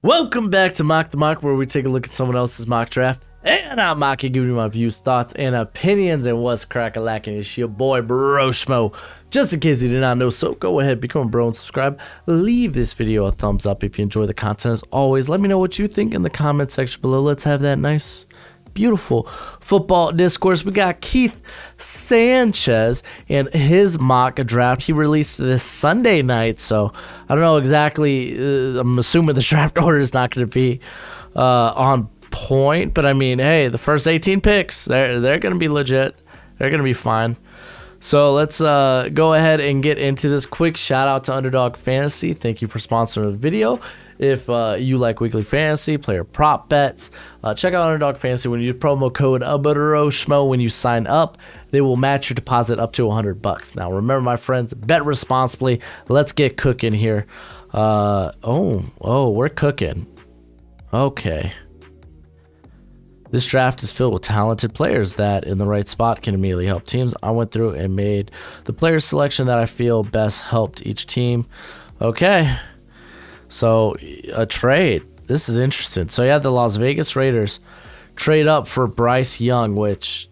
Welcome back to Mock the Mock, where we take a look at someone else's mock draft. And I'm mocking, giving you my views, thoughts, and opinions. And what's crack-a-lackin'? It's your boy, Broshmo. Just in case you did not know, so go ahead, become a bro and subscribe. Leave this video a thumbs up if you enjoy the content. As always, let me know what you think in the comment section below. Let's have that nice, beautiful football discourse. We got Keith Sanchez and his mock draft. He released this Sunday night, so I don't know exactly. I'm assuming the draft order is not going to be on point, but I mean, hey, the first 18 picks, they're going to be legit. They're going to be fine. So let's go ahead and get into this. Quick shout out to Underdog Fantasy. Thank you for sponsoring the video. If you like weekly fantasy, player prop bets, check out Underdog Fantasy. When you use promo code Broshmo when you sign up, they will match your deposit up to $100. Now, remember, my friends, bet responsibly. Let's get cooking here. We're cooking. Okay. This draft is filled with talented players that, in the right spot, can immediately help teams. I went through and made the player selection that I feel best helped each team. Okay. So, a trade. This is interesting. So, you had the Las Vegas Raiders trade up for Bryce Young, which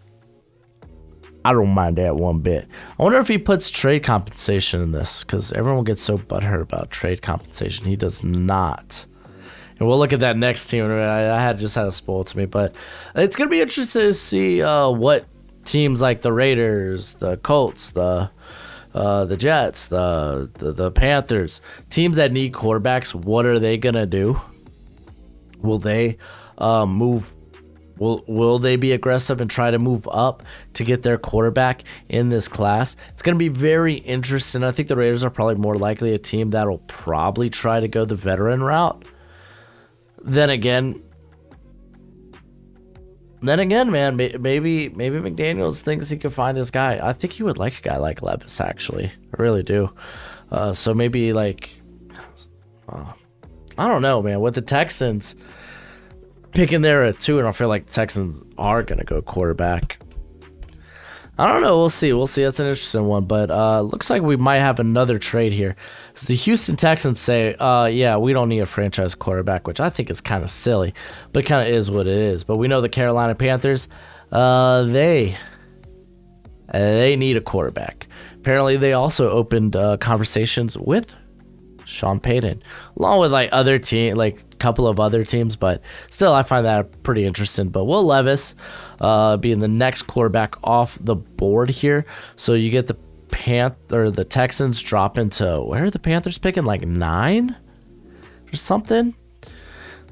I don't mind that one bit. I wonder if he puts trade compensation in this, because everyone gets so butthurt about trade compensation. He does not. And we'll look at that next team. I just had a spoil to me, but it's going to be interesting to see what teams like the Raiders, the Colts, the Jets, the Panthers, teams that need quarterbacks, what are they going to do? Will they move? Will they be aggressive and try to move up to get their quarterback in this class? It's going to be very interesting. I think the Raiders are probably more likely a team that will probably try to go the veteran route. Then again, man, maybe McDaniels thinks he can find his guy. I think he would like a guy like Levis, actually. I really do. So maybe, like, I don't know, man. With the Texans picking there at 2, and I feel like the Texans are going to go quarterback. I don't know. We'll see. That's an interesting one. But looks like we might have another trade here. So the Houston Texans say, yeah, we don't need a franchise quarterback, which I think is kind of silly, but it kind of is what it is. But we know the Carolina Panthers, they need a quarterback. Apparently, they also opened conversations with Sean Payton, along with like other team, like a couple of other teams, but still, I find that pretty interesting. But Will Levis being the next quarterback off the board here, so you get the Texans drop into, where are the Panthers picking, like 9 or something?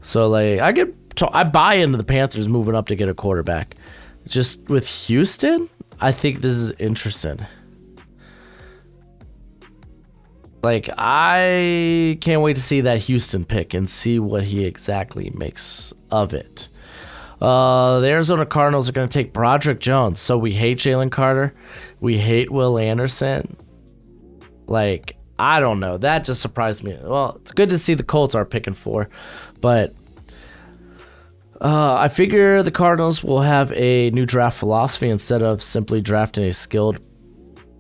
So like I buy into the Panthers moving up to get a quarterback. Just with Houston, I think this is interesting. Like, I can't wait to see that Houston pick and see what he exactly makes of it. The Arizona Cardinals are going to take Broderick Jones. So we hate Jalen Carter. We hate Will Anderson. Like, I don't know. That just surprised me. Well, it's good to see the Colts are picking 4. But I figure the Cardinals will have a new draft philosophy. Instead of simply drafting a skilled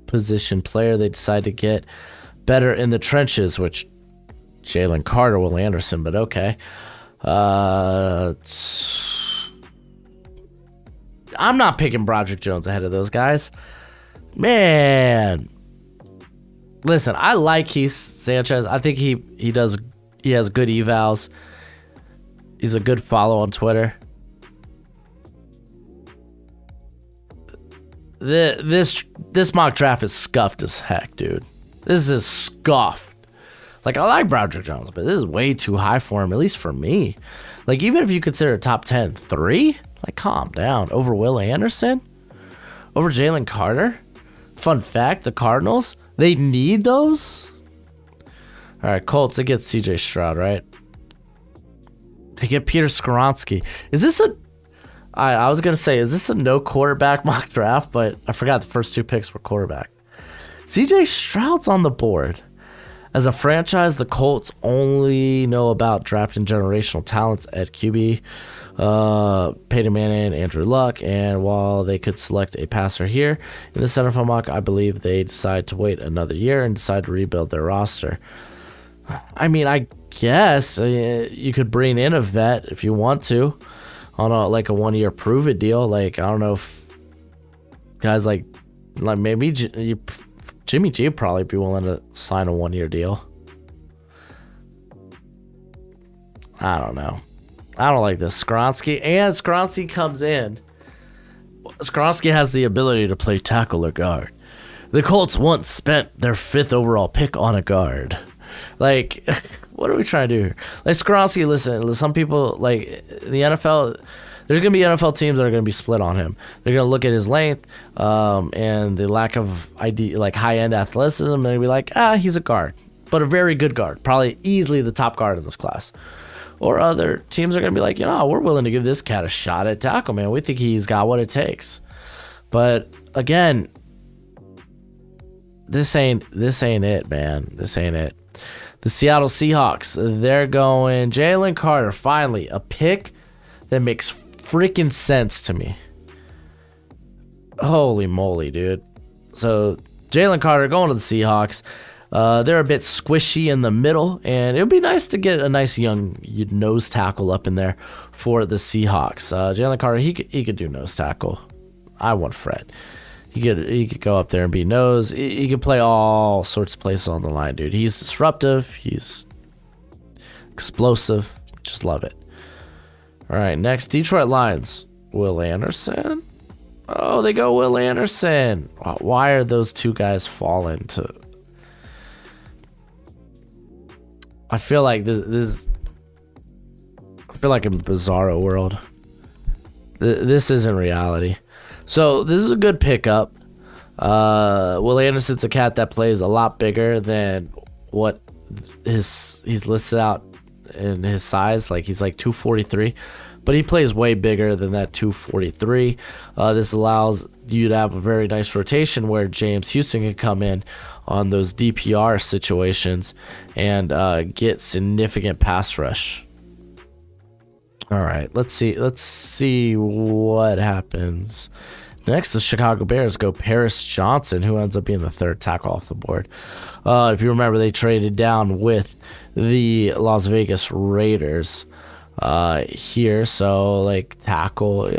position player, they decide to get better in the trenches, which Jalen Carter, Will Anderson, but okay. I'm not picking Broderick Jones ahead of those guys. Man. Listen, I like Keith Sanchez. I think he has good evals. He's a good follow on Twitter. This mock draft is scuffed as heck, dude. This is scuffed. Like, I like Broderick Jones, but this is way too high for him, at least for me. Like, even if you consider top 10, 3? Like, calm down. Over Will Anderson? Over Jalen Carter? Fun fact, the Cardinals, they need those? All right, Colts, they get CJ Stroud, right? They get Peter Skoronski. Is this a... I was going to say, is this a no quarterback mock draft? But I forgot the first 2 picks were quarterback. CJ Stroud's on the board. As a franchise, the Colts only know about drafting generational talents at QB. Peyton Manning, Andrew Luck, and while they could select a passer here in the NFL mock, I believe they decide to wait another year and decide to rebuild their roster. I mean, I guess you could bring in a vet if you want to on a 1-year prove it deal. Like, I don't know if guys like maybe Jimmy G would probably be willing to sign a 1-year deal. I don't know. I don't like this. Skronsky comes in. Skronsky has the ability to play tackle or guard. The Colts once spent their 5th overall pick on a guard. Like, what are we trying to do here? Like, Skronsky, listen, some people, like, the NFL, there's going to be NFL teams that are going to be split on him. They're going to look at his length and the lack of high-end athleticism, and they'll be like, he's a guard, but a very good guard. Probably easily the top guard in this class. Or other teams are going to be like, we're willing to give this cat a shot at tackle, man. We think he's got what it takes. But, again, this ain't it, man. This ain't it. The Seattle Seahawks, they're going Jalen Carter. Finally, a pick that makes freaking sense to me. Holy moly, dude. So, Jalen Carter going to the Seahawks. They're a bit squishy in the middle, and it would be nice to get a nice young nose tackle up in there for the Seahawks. Jalen Carter, he could do nose tackle. I want Fred. He could go up there and be nose. He could play all sorts of places on the line, dude. He's disruptive. He's explosive. Just love it. All right, next, Detroit Lions. Will Anderson. Oh, they go Will Anderson. Why are those two guys falling to... I feel like this I feel like a bizarro world. This isn't reality. So this is a good pickup. Will Anderson's a cat that plays a lot bigger than what he's listed out in his size. Like, he's like 243, but he plays way bigger than that 243. This allows you to have a very nice rotation where James Houston can come in on those DPR situations and get significant pass rush. All right, let's see what happens. Next, the Chicago Bears go Paris Johnson, who ends up being the 3rd tackle off the board. If you remember, they traded down with the Las Vegas Raiders here. So, like, tackle,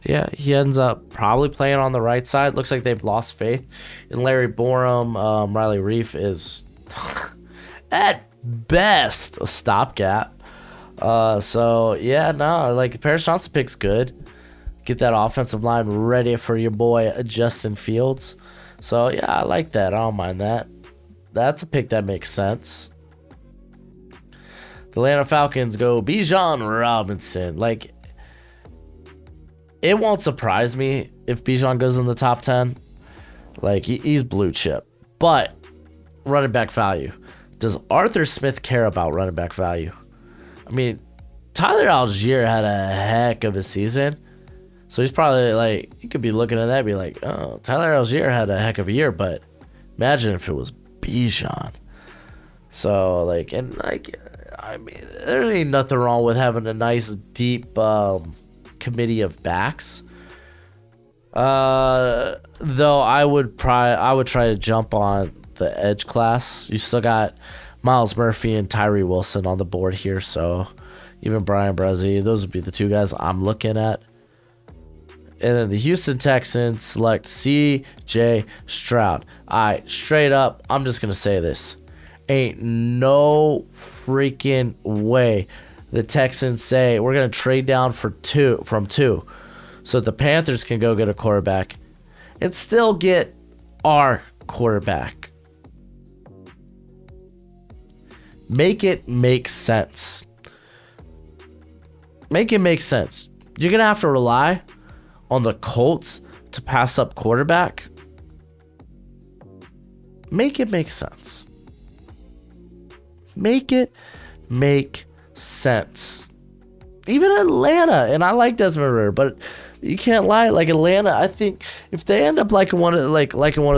yeah, he ends up probably playing on the right side. Looks like they've lost faith in Larry Borum. Riley Reif is, at best, a stopgap. So, yeah, no, like, Paris Johnson pick's good. Get that offensive line ready for your boy Justin Fields. So, yeah, I like that. I don't mind that. That's a pick that makes sense. The Atlanta Falcons go Bijan Robinson. Like, it won't surprise me if Bijan goes in the top 10. Like, he's blue chip. But running back value. Does Arthur Smith care about running back value? I mean, Tyler Algier had a heck of a season. So he's probably like, you could be looking at that and be like, oh, Tyler Algier had a heck of a year, but imagine if it was Bijan. So, like, and like, I mean, there ain't nothing wrong with having a nice deep committee of backs. Though I would try to jump on the edge class. You still got Miles Murphy and Tyree Wilson on the board here, so even Brian Bresee, those would be the two guys I'm looking at. And then the Houston Texans select C.J. Stroud. All right, straight up, I'm just going to say this. Ain't no freaking way the Texans say we're going to trade down from two so the Panthers can go get a quarterback and still get our quarterback. Make it make sense. Make it make sense. You're going to have to rely on the Colts to pass up quarterback. Make it make sense. Make it make sense. Even Atlanta, and I like Desmond Ridder, but you can't lie. Like Atlanta, I think if they end up liking one of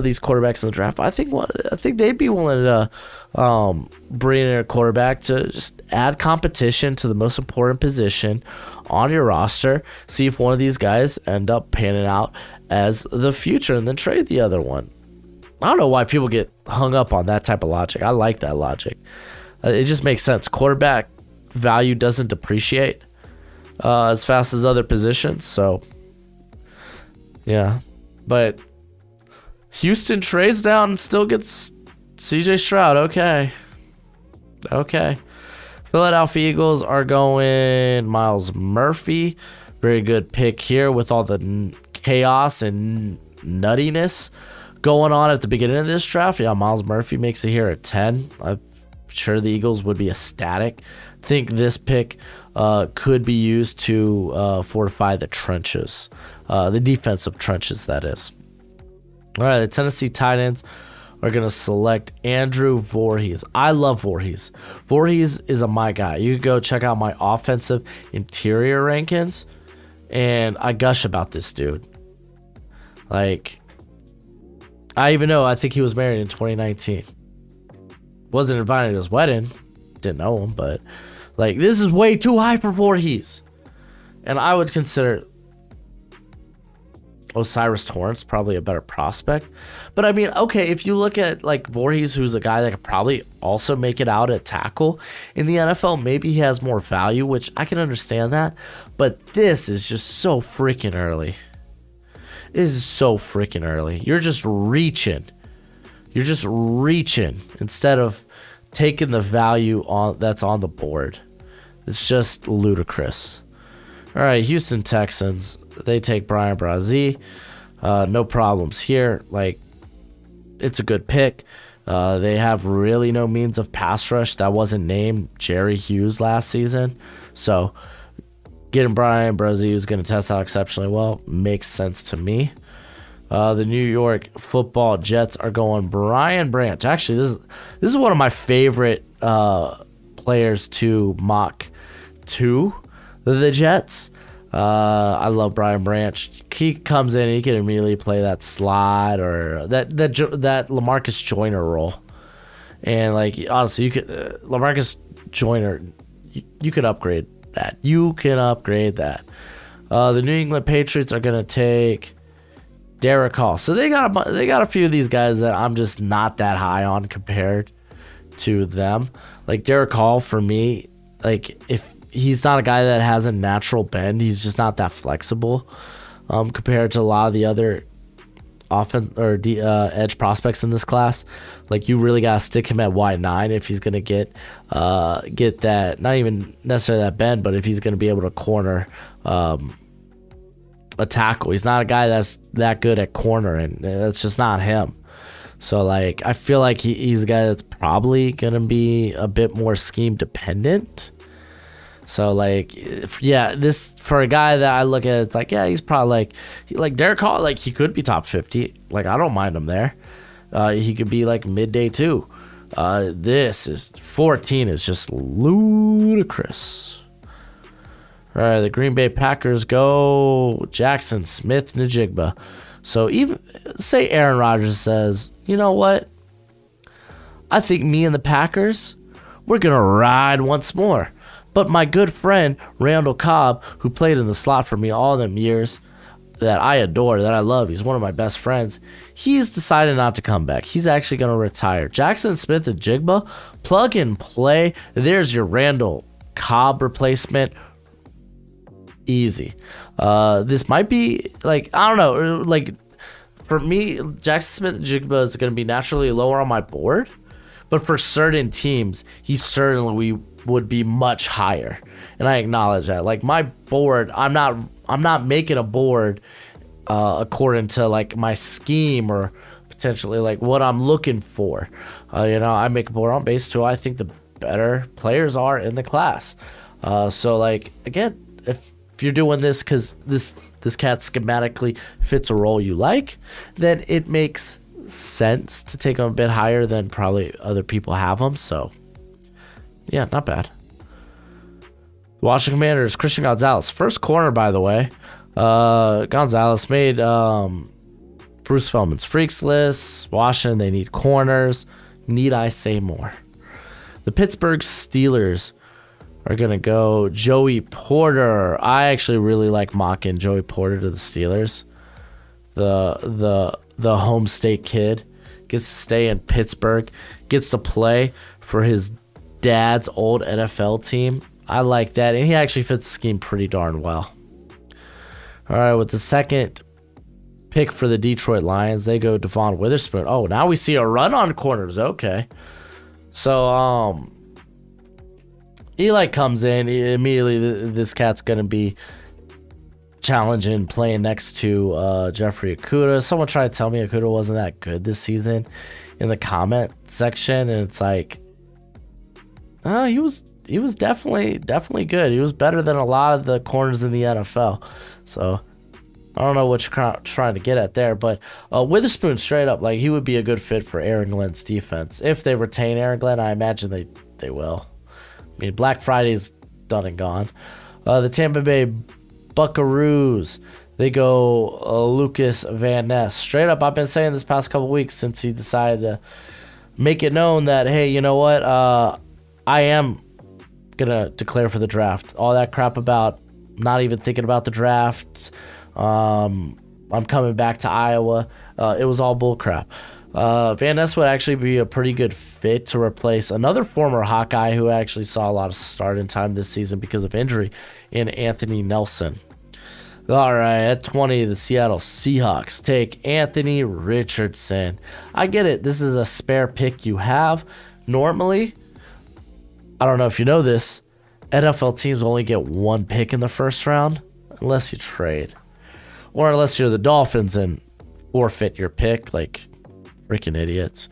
these quarterbacks in the draft, I think they'd be willing to bring in a quarterback to just add competition to the most important position on your roster. See if one of these guys end up panning out as the future, and then trade the other one. I don't know why people get hung up on that type of logic. I like that logic. It just makes sense. Quarterback value doesn't depreciate as fast as other positions. So, yeah. But Houston trades down and still gets CJ Stroud. Okay. Philadelphia Eagles are going Miles Murphy. Very good pick here with all the chaos and nuttiness going on at the beginning of this draft. Yeah, Miles Murphy makes it here at 10. I'm sure the Eagles would be ecstatic. Think this pick could be used to fortify the trenches, the defensive trenches, that is. All right, the Tennessee Titans are going to select Andrew Voorhees. I love Voorhees. Voorhees is my guy. You can go check out my offensive interior rankings, and I gush about this dude. Like, I think he was married in 2019. Wasn't invited to his wedding. Didn't know him, but like, this is way too high for Voorhees. And I would consider Osiris Torrance probably a better prospect. But I mean, okay, if you look at like Voorhees, who's a guy that could probably also make it out at tackle in the NFL, maybe he has more value, which I can understand that. But this is just so freaking early. This is so freaking early. You're just reaching. Instead of taking the value that's on the board. It's just ludicrous. All right, Houston Texans. They take Brian Brazee. No problems here. Like, it's a good pick. They have really no means of pass rush. That wasn't named Jerry Hughes last season. So getting Brian Brazee, who's going to test out exceptionally well, makes sense to me. The New York Football Jets are going Brian Branch. Actually, this is one of my favorite players to mock to the Jets. I love Brian Branch. He comes in, he can immediately play that slot or that LaMarcus Joyner role. And like, honestly, you could LaMarcus Joyner, you could upgrade that. The New England Patriots are gonna take Derek Hall. So they got a few of these guys that I'm just not that high on compared to them. Like Derek Hall, for me, like, if he's not a guy that has a natural bend, he's just not that flexible compared to a lot of the other edge prospects in this class. Like, you really gotta stick him at wide 9 if he's gonna get that, not even necessarily that bend, but if he's gonna be able to corner a tackle. He's not a guy that's that good at cornering. That's just not him. So like, I feel like he's a guy that's probably gonna be a bit more scheme dependent. So like, yeah, this, for a guy that I look at, it's like, yeah, he's probably like Derek Hall, like, he could be top 50. Like, I don't mind him there. He could be like midday too. This is 14 is just ludicrous. All right, the Green Bay Packers go Jackson Smith-Njigba. So even say Aaron Rodgers says, you know what? I think me and the Packers, we're going to ride once more. But my good friend, Randall Cobb, who played in the slot for me all them years, that I adore, that I love, he's one of my best friends, he's decided not to come back. He's actually going to retire. Jackson Smith-Njigba, plug and play. There's your Randall Cobb replacement. Easy. This might be, like, I don't know, like, for me, Jackson Smith-Njigba is going to be naturally lower on my board, but for certain teams, he certainly would be much higher, and I acknowledge that. Like, my board, I'm not making a board according to like my scheme or potentially like what I'm looking for. I make a board on base who I think the better players are in the class. So like, again, if you're doing this because this cat schematically fits a role you like, then it makes sense to take him a bit higher than probably other people have him. So yeah, not bad. Washington Commanders, Christian Gonzalez, first corner, by the way. Gonzalez made Bruce Feldman's freaks list. Washington, they need corners. Need I say more? The Pittsburgh Steelers are gonna go Joey Porter. I actually really like mocking Joey Porter to the Steelers. The home state kid gets to stay in Pittsburgh, gets to play for his dad's old NFL team. I like that, and he actually fits the scheme pretty darn well. All right, with the second pick for the Detroit Lions, they go Devon Witherspoon. Oh, now we see a run on corners. Okay. So, Eli comes in. Immediately, this cat's going to be challenging playing next to Jeffrey Okudah. Someone tried to tell me Okudah wasn't that good this season in the comment section, and it's like, oh, he was definitely good. He was better than a lot of the corners in the NFL. So I don't know what you're trying to get at there, but Witherspoon straight up, like, he would be a good fit for Aaron Glenn's defense. If they retain Aaron Glenn, I imagine they will. I mean, Black Friday's done and gone. The Tampa Bay Buckaroos, they go Lucas Van Ness. Straight up, I've been saying this past couple weeks since he decided to make it known that, hey, you know what? I am going to declare for the draft. All that crap about not even thinking about the draft. I'm coming back to Iowa. It was all bullcrap. Van Ness would actually be a pretty good fit to replace another former Hawkeye who actually saw a lot of starting time this season because of injury in Anthony Nelson. All right, at 20, the Seattle Seahawks take Anthony Richardson. I get it. This is a spare pick you have. Normally, I don't know if you know this, NFL teams only get one pick in the first round unless you trade. Or unless you're the Dolphins and forfeit your pick, like freaking idiots.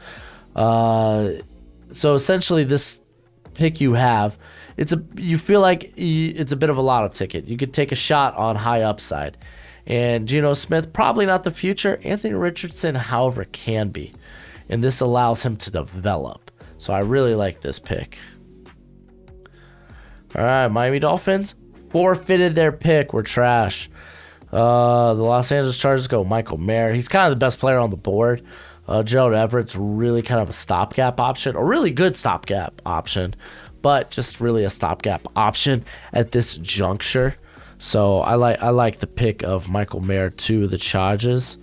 So essentially, this pick you have, you feel like it's a bit of a lotto ticket. You could take a shot on high upside. And Geno Smith, probably not the future. Anthony Richardson, however, can be. And this allows him to develop. So I really like this pick. All right, Miami Dolphins forfeited their pick. We're trash. The Los Angeles Chargers go Michael Mayer. He's kind of the best player on the board. Gerald Everett's really kind of a stopgap option, a really good stopgap option, but just really a stopgap option at this juncture. So I like the pick of Michael Mayer to the Chargers.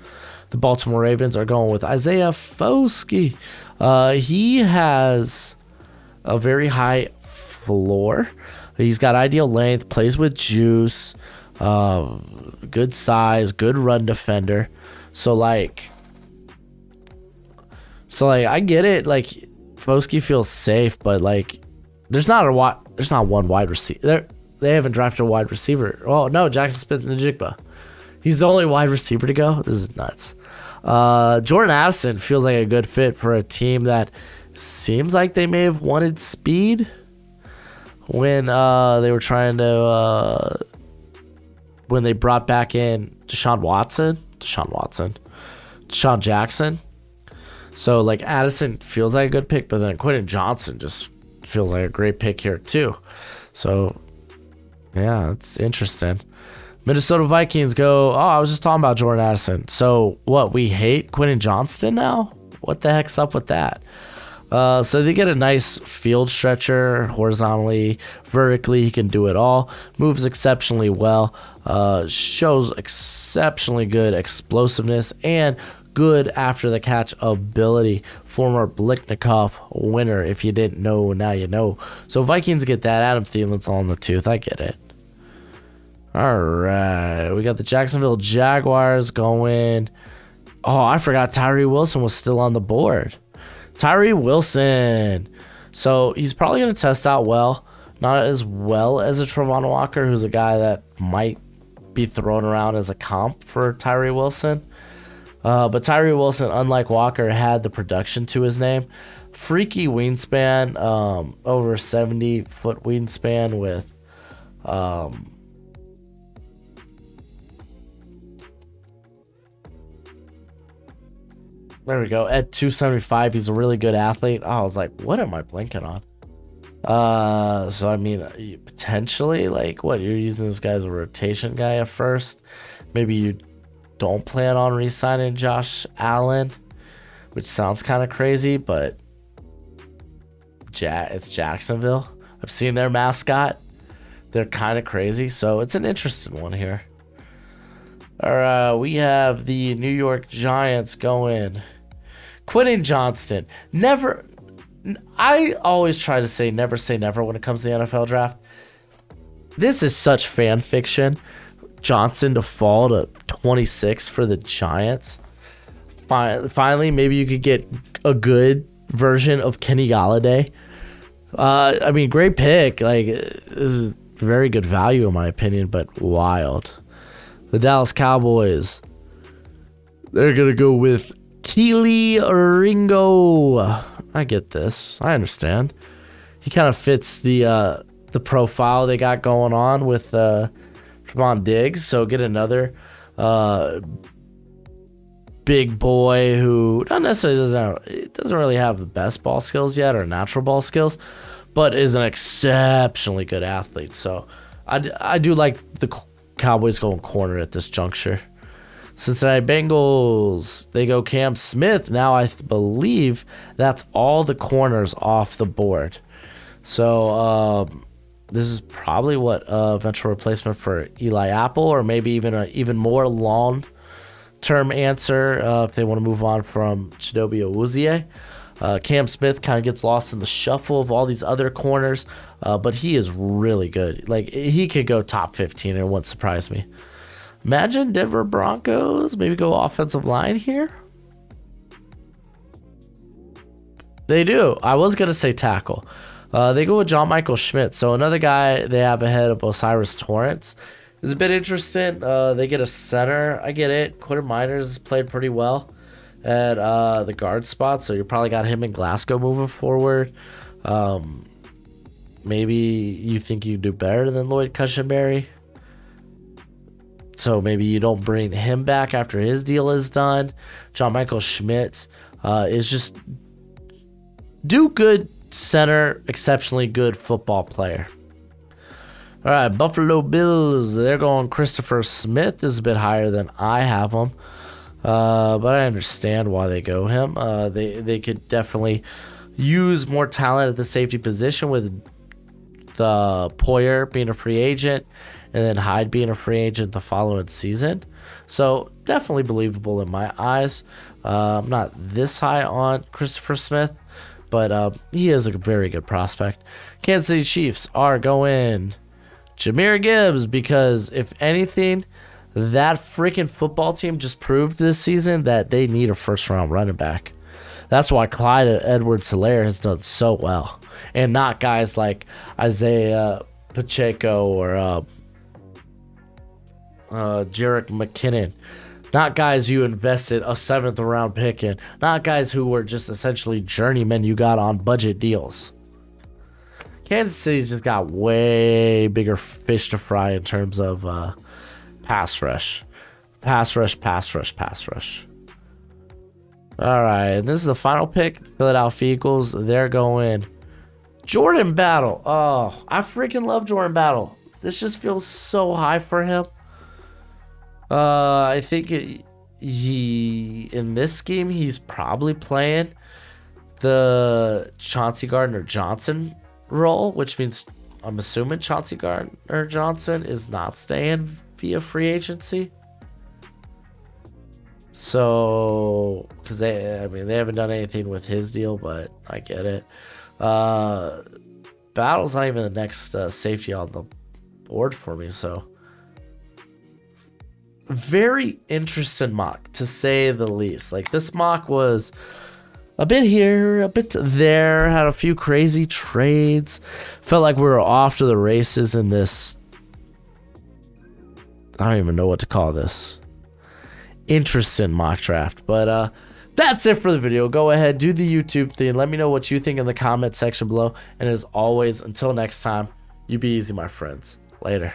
The Baltimore Ravens are going with Isaiah Foskey. He has a very high floor. He's got ideal length, plays with juice, good size, good run defender. So I get it. Like, Foskey feels safe, but like, there's not one wide receiver. They haven't drafted a wide receiver. Oh no, Jackson Smith-Njigba. He's the only wide receiver to go. This is nuts. Jordan Addison feels like a good fit for a team that seems like they may have wanted speed when they were trying to when they brought back in Deshaun Jackson. So like, Addison feels like a good pick, but then Quentin Johnson just feels like a great pick here too. So yeah, it's interesting. Minnesota Vikings go, I was just talking about Jordan Addison. So what, we hate Quentin Johnston now? What the heck's up with that? So they get a nice field stretcher, horizontally, vertically, he can do it all. Moves exceptionally well, shows exceptionally good explosiveness and good after the catch ability. Former Biletnikoff winner. If you didn't know, now you know. So Vikings get that. Adam Thielen's on the tooth. I get it. All right, we got the Jacksonville Jaguars going. Oh, I forgot Tyree Wilson was still on the board. Tyree Wilson. So he's probably going to test out well. Not as well as a Travon Walker, who's a guy that might be thrown around as a comp for Tyree Wilson. But Tyree Wilson, unlike Walker, had the production to his name. Freaky wingspan, over 70-foot wingspan with... there we go. At 275, he's a really good athlete. Oh, I was like, what am I blanking on? So I mean, potentially, like, what, you're using this guy as a rotation guy at first. Maybe you don't plan on re-signing Josh Allen, which sounds kind of crazy, but it's Jacksonville. I've seen their mascot. They're kind of crazy, so it's an interesting one here. All right, we have the New York Giants going. Quentin Johnston. Never I always try to say never when it comes to the NFL draft. This is such fan fiction. Johnson to fall to 26 for the Giants. Finally, maybe you could get a good version of Kenny Galladay. I mean, great pick. Like, this is very good value in my opinion, but wild. The Dallas Cowboys, they're going to go with Keely Ringo. I get this. I understand. He kind of fits the profile they got going on with Trevon Diggs. So get another big boy who not necessarily doesn't really have the best ball skills yet or natural ball skills, but is an exceptionally good athlete. So I do like the Cowboys going corner at this juncture. Cincinnati Bengals, they go Cam Smith. Now I believe that's all the corners off the board. So this is probably what eventual replacement for Eli Apple, or maybe even an even more long-term answer if they want to move on from Chidobe Awuzie. Cam Smith kind of gets lost in the shuffle of all these other corners, but he is really good. Like, he could go top 15 and it wouldn't surprise me. Imagine Denver Broncos maybe go offensive line here. They do. I was going to say tackle. They go with John Michael Schmidt. So another guy they have ahead of Osiris Torrance is a bit interesting. They get a center. I get it. Quinton Miners has played pretty well at the guard spot. So you probably got him in Glasgow moving forward. Maybe you think you do better than Lloyd Cushenberry. So maybe you don't bring him back after his deal is done. John Michael Schmidt is just do good center, exceptionally good football player. All right, Buffalo Bills, they're going Christopher Smith. This is a bit higher than I have him, but I understand why they go him. They could definitely use more talent at the safety position with the Poyer being a free agent and then Hyde being a free agent the following season. So definitely believable in my eyes. I'm not this high on Christopher Smith, but he is a very good prospect. Kansas City Chiefs are going Jahmyr Gibbs because, if anything, that freaking football team just proved this season that they need a first-round running back. That's why Clyde Edwards-Helaire has done so well. And not guys like Isaiah Pacheco or Jerick McKinnon. Not guys you invested a 7th round pick in. Not guys who were just essentially journeymen you got on budget deals. Kansas City's just got way bigger fish to fry in terms of pass rush. Pass rush, pass rush, pass rush. All right, and this is the final pick. Philadelphia Eagles, they're going Jordan Battle. Oh, I freaking love Jordan Battle. This just feels so high for him. I think in this scheme, he's probably playing the Chauncey Gardner-Johnson role, which means I'm assuming Chauncey Gardner-Johnson is not staying via free agency. So, because they haven't done anything with his deal, but I get it. Battle's not even the next safety on the board for me, so very interesting mock, to say the least. Like, this mock was a bit here, a bit there, had a few crazy trades. Felt like we were off to the races in this. I don't even know what to call this. Interesting mock draft. But that's it for the video. Go ahead, do the YouTube thing. Let me know what you think in the comment section below. And as always, until next time, you be easy, my friends. Later.